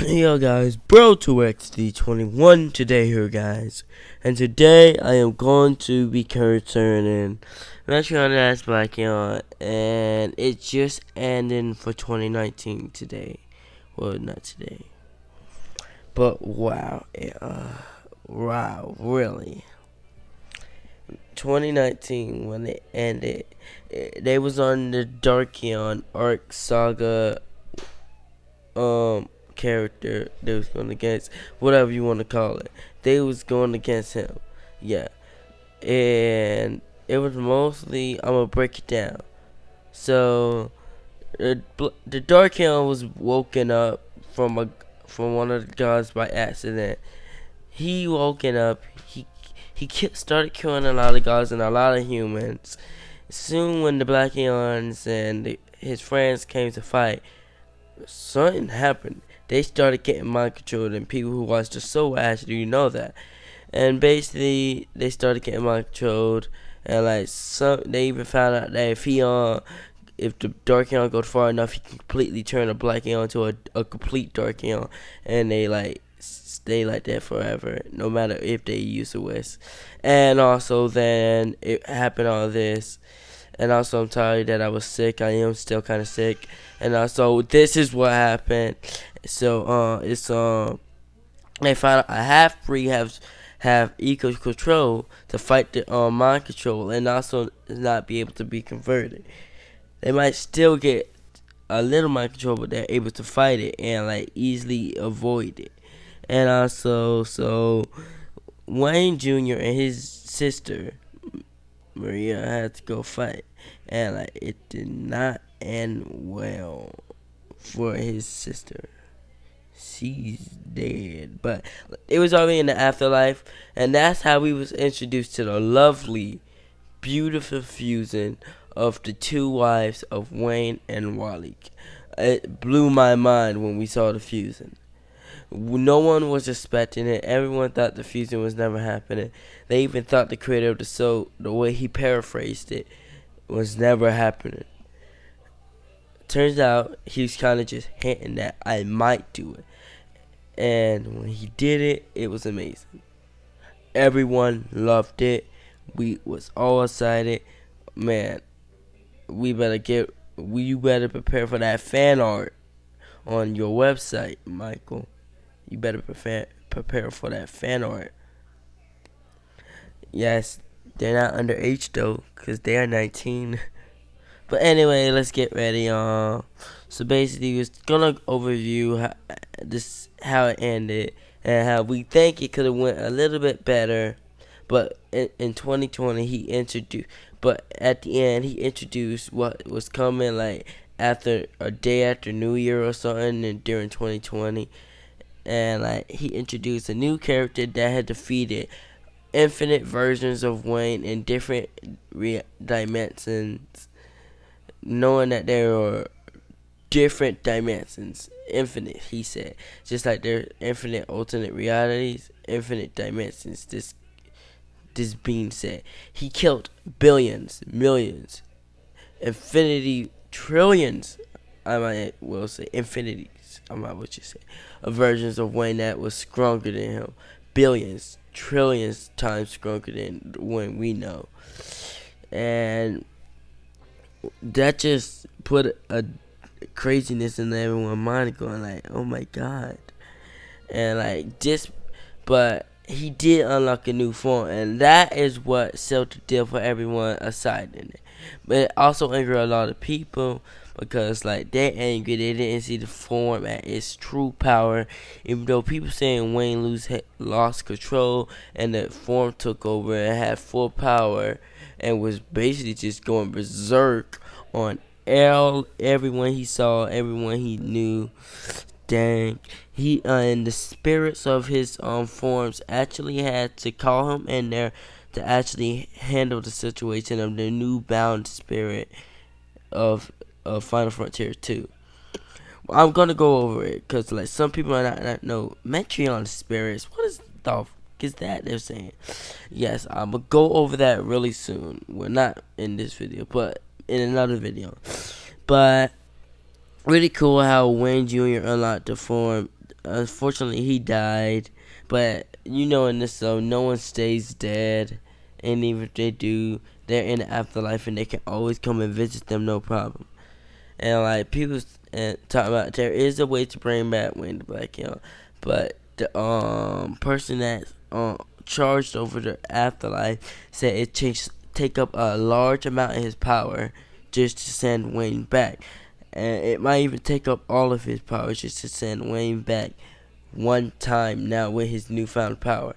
Yo guys, Bro2XD21 today here guys, and today I am going to be concerning Metro Dash Blackout, and it's just ending for 2019 today. Well, not today, but wow, really. 2019 when it ended, they was on the Darkion Arc Saga character they was going against, whatever you want to call it. They was going against him, yeah. And it was mostly, I'm gonna break it down. So the Dark Helm was woken up from one of the gods by accident. He woken up. He started killing a lot of gods and a lot of humans. Soon, when the Black Eons and his friends came to fight, something happened. They started getting mind controlled, and people who watch the show actually know that. And basically, they started getting mind controlled, and like they even found out that if the Dark Eon goes far enough, he can completely turn a Black Eon to a complete Dark Eon, and they like stay like that forever, no matter if they use a whisk. And also, then it happened all this. And also, I'm tired that I was sick. I am still kind of sick. And also, this is what happened. So, they found out a half-breed have eco control to fight the mind control, and also not be able to be converted. They might still get a little mind control, but they're able to fight it and like easily avoid it. And also, so Wayne Jr. and his sister Maria had to go fight, and like it did not end well for his sister. She's dead, but it was already in the afterlife, and that's how we was introduced to the lovely, beautiful fusion of the two wives of Wayne and Wally. It blew my mind when we saw the fusion. No one was expecting it. Everyone thought the fusion was never happening. They even thought the creator of the show, the way he paraphrased it, was never happening. Turns out he was kind of just hinting that I might do it. And when he did it, it was amazing. Everyone loved it. We was all excited. Man, you better prepare for that fan art on your website, Michael. You better prepare for that fan art. Yes, they're not underage though, cause they are 19. But anyway, let's get ready. So basically, we're gonna overview how it ended and how we think it could have went a little bit better. But in 2020, but at the end, he introduced what was coming like after a day after New Year or something, and during 2020. And like he introduced a new character that had defeated infinite versions of Wayne in different dimensions, knowing that there are different dimensions, infinite. He said, just like there are infinite alternate realities, infinite dimensions. This being said, he killed billions, millions, infinity, trillions. I might will say infinities. I'm not what you say. Of versions of Wayne that was stronger than him, billions, trillions times stronger than Wayne we know, and that just put a craziness in everyone's mind, going like, oh my god, and like this, but he did unlock a new form, and that is what sealed the deal for everyone aside in it. But it also angered a lot of people because like they're angry, they didn't see the form at its true power, even though people saying Wayne lost control and the form took over and had full power and was basically just going berserk on everyone he saw, everyone he knew. Dang, he and the spirits of his forms actually had to call him in there to actually handle the situation of the new bound spirit of Final Frontier 2. I'm gonna go over it because like some people might not know Metreon spirits. What is the f is that they're saying? Yes, I'm gonna go over that really soon. Well, not in this video, but in another video. But really cool how Wayne Jr. unlocked the form unfortunately he died. But you know, in this show, no one stays dead, and even if they do, they're in the afterlife, and they can always come and visit them, no problem. And like people talk about, there is a way to bring back Wayne the Black Young, but the person that's charged over the afterlife said it takes take up a large amount of his power just to send Wayne back, and it might even take up all of his power just to send Wayne back one time now with his newfound power.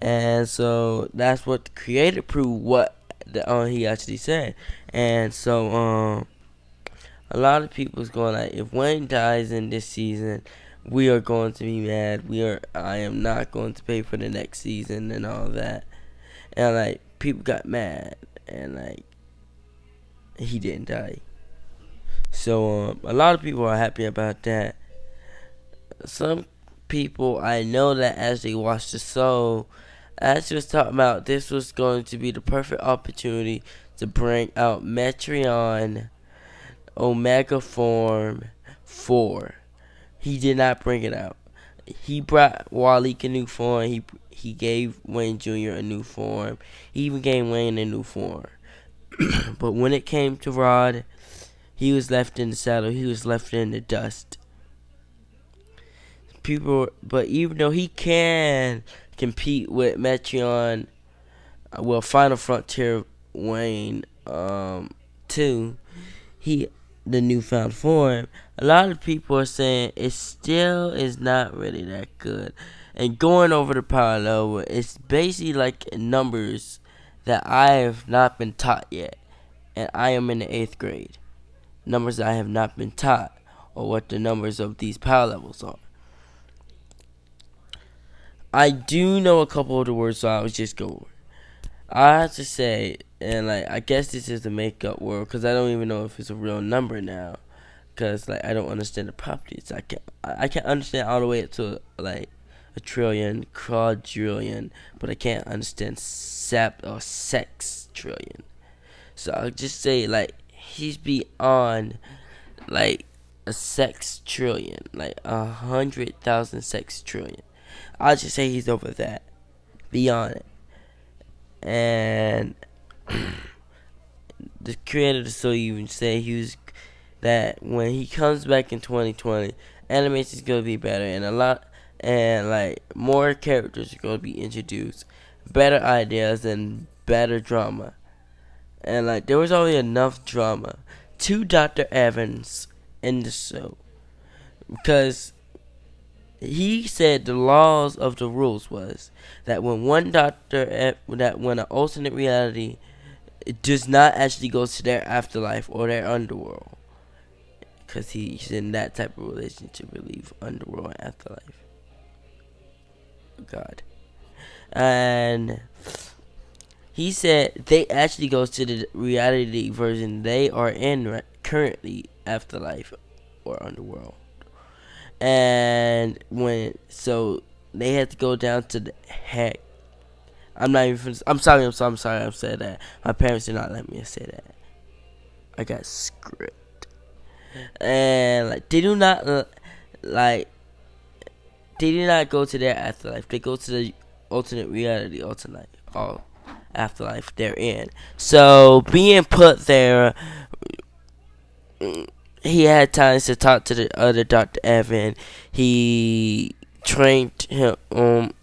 And so that's what the creator proved what he actually said. And so a lot of people's going like, if Wayne dies in this season, we are going to be mad. I am not going to pay for the next season and all that. And like people got mad, and like he didn't die. So a lot of people are happy about that. Some people I know that as they watch the show, as was talking about, this was going to be the perfect opportunity to bring out Metreon Omega Form 4. He did not bring it out. He brought Walik a new form. He gave Wayne Jr. a new form. He even gave Wayne a new form. But when it came to Rod, he was left in the saddle. He was left in the dust. But even though he can compete with Metreon, Final Frontier Wayne, 2, the newfound form, a lot of people are saying it still is not really that good. And going over the power level, it's basically like numbers that I have not been taught yet. And I am in the 8th grade. Numbers that I have not been taught, or what the numbers of these power levels are. I do know a couple of the words, so I was just go over. I have to say, and like I guess this is the makeup world, because I don't even know if it's a real number now, because like I don't understand the properties. I can understand all the way up to like a trillion, quadrillion, but I can't understand sap or sex trillion. So I'll just say like he's beyond like a sex trillion, like 100,000 sex trillion. I'll just say he's over that, beyond it. And the creator of the show even said that when he comes back in 2020, animation is gonna be better, and like more characters are gonna be introduced, better ideas and better drama. And like there was already enough drama to Dr. Evans in the show, because he said the laws of the rules was that when when an alternate reality, it does not actually go to their afterlife or their underworld, because he's in that type of relationship with leave underworld and afterlife. God. And he said they actually goes to the reality version they are in currently, afterlife or underworld. And so they had to go down to the heck. I'm not even. I'm sorry. I said that. My parents did not let me say that. I got script, and like they do not like they do not go to their afterlife. They go to the alternate reality, afterlife they're in. So being put there, he had time to talk to the other Dr. Evan. He trained him.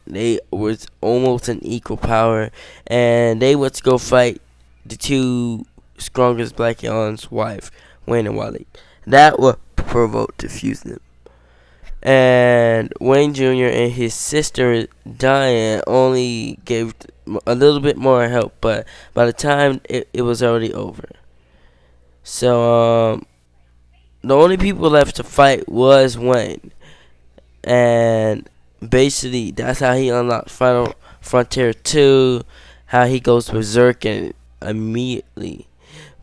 They was almost an equal power, and they went to go fight the two strongest Black Young's wife, Wayne and Wally. That would provoke to fuse them. And Wayne Jr. and his sister Diane only gave a little bit more help, but by the time it was already over. So the only people left to fight was Wayne, and basically that's how he unlocked Final Frontier 2. How he goes berserk and immediately.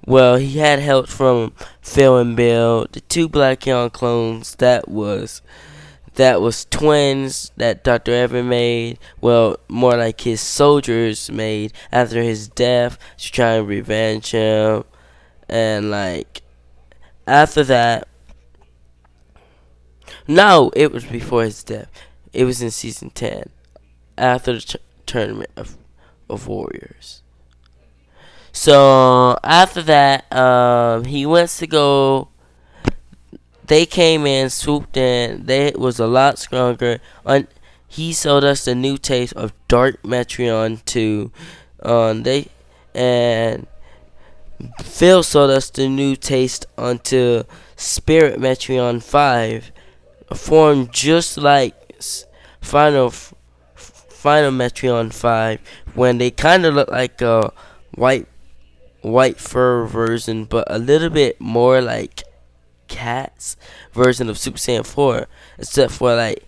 Well, he had help from Phil and Bill, the two Black Young clones that was twins that Dr. Evan made. Well, more like his soldiers made after his death to try and revenge him. And like after that, No, it was before his death. It was in season 10, after the tournament of Warriors. So after that, he wants to go. They came in, swooped in. They was a lot stronger. He sold us the new taste of Dark Metreon 2. They and Phil sold us the new taste onto Spirit Metreon 5, a form just like Final Metreon 5, when they kind of look like a white white fur version, but a little bit more like Cat's version of Super Saiyan 4, except for like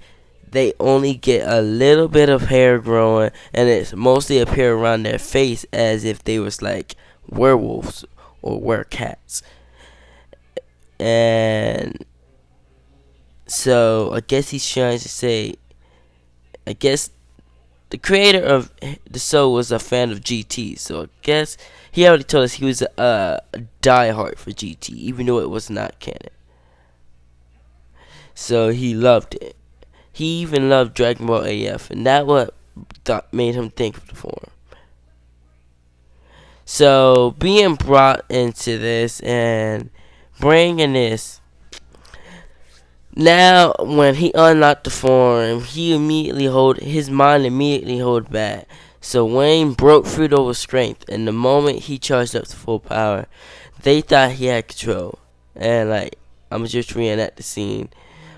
they only get a little bit of hair growing, and it's mostly appear around their face as if they was like werewolves or werecats. And so I guess he's trying to say, I guess the creator of the show was a fan of GT, so I guess he already told us he was a diehard for GT, even though it was not canon. So he loved it. He even loved Dragon Ball AF, and that what made him think of the form. So being brought into this and bringing this, now when he unlocked the form, his mind immediately hold back. So Wayne broke through those strength, and the moment he charged up to full power, they thought he had control. And like, I'm just reenact the scene.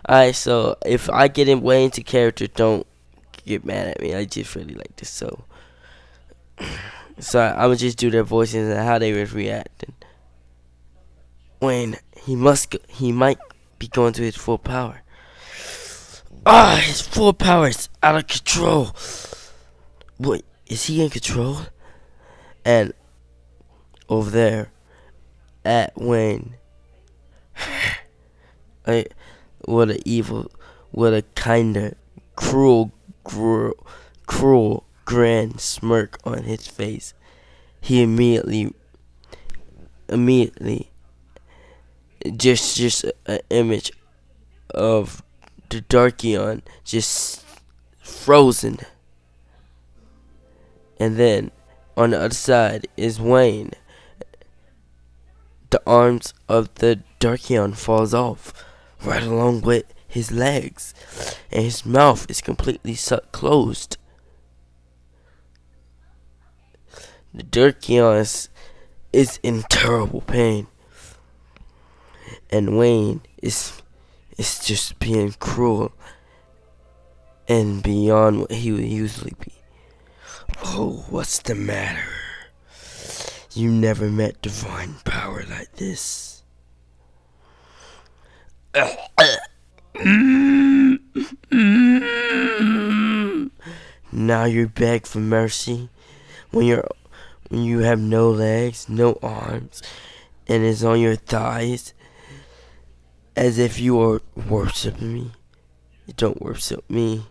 Alright, so if I get way into character, don't get mad at me. I just really like this, so I'm gonna just do their voices and how they was reacting. Wayne, he might be going to his full power. His full power is out of control. Wait, is he in control? And over there at Wayne, what a kinda cruel grand smirk on his face. He immediately, just an image of the Darkion just frozen. And then on the other side is Wayne. The arms of the Darkion falls off, right along with his legs, and his mouth is completely closed. The Darkion is in terrible pain, and Wayne is just being cruel and beyond what he would usually be. Oh, what's the matter? You never met divine power like this. Now you beg for mercy when you have no legs, no arms, and is on your thighs, as if you are worshiping me. You don't worship me,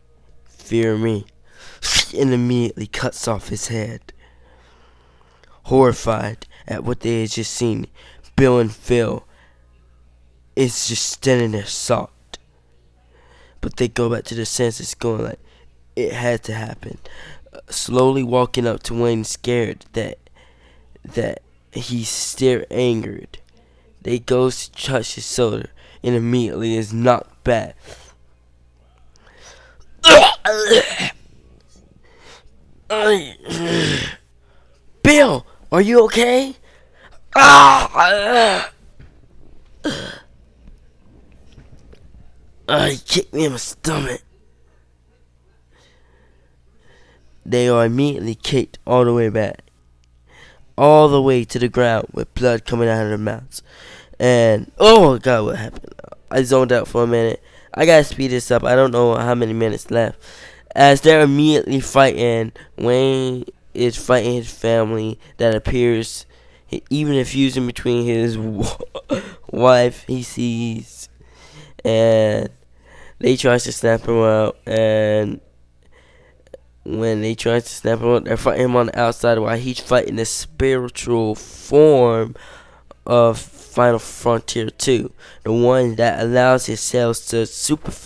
fear me. And immediately cuts off his head. Horrified at what they had just seen, Bill and Phil is just standing there shocked. But they go back to their senses, going like, it had to happen. Slowly walking up to Wayne, scared that he's still angered. They goes to touch his shoulder and immediately is knocked back. Bill, are you okay? He kicked me in my stomach. They are immediately kicked all the way back, all the way to the ground with blood coming out of their mouths. And oh god, what happened? I zoned out for a minute. I gotta speed this up. I don't know how many minutes left. As they're immediately fighting, Wayne is fighting his family that appears, even if using between his wife he sees, and they try to snap him out. And when they try to snap him out, they're fighting him on the outside while he's fighting the spiritual form of Final Frontier 2, the one that allows your cells to superfly.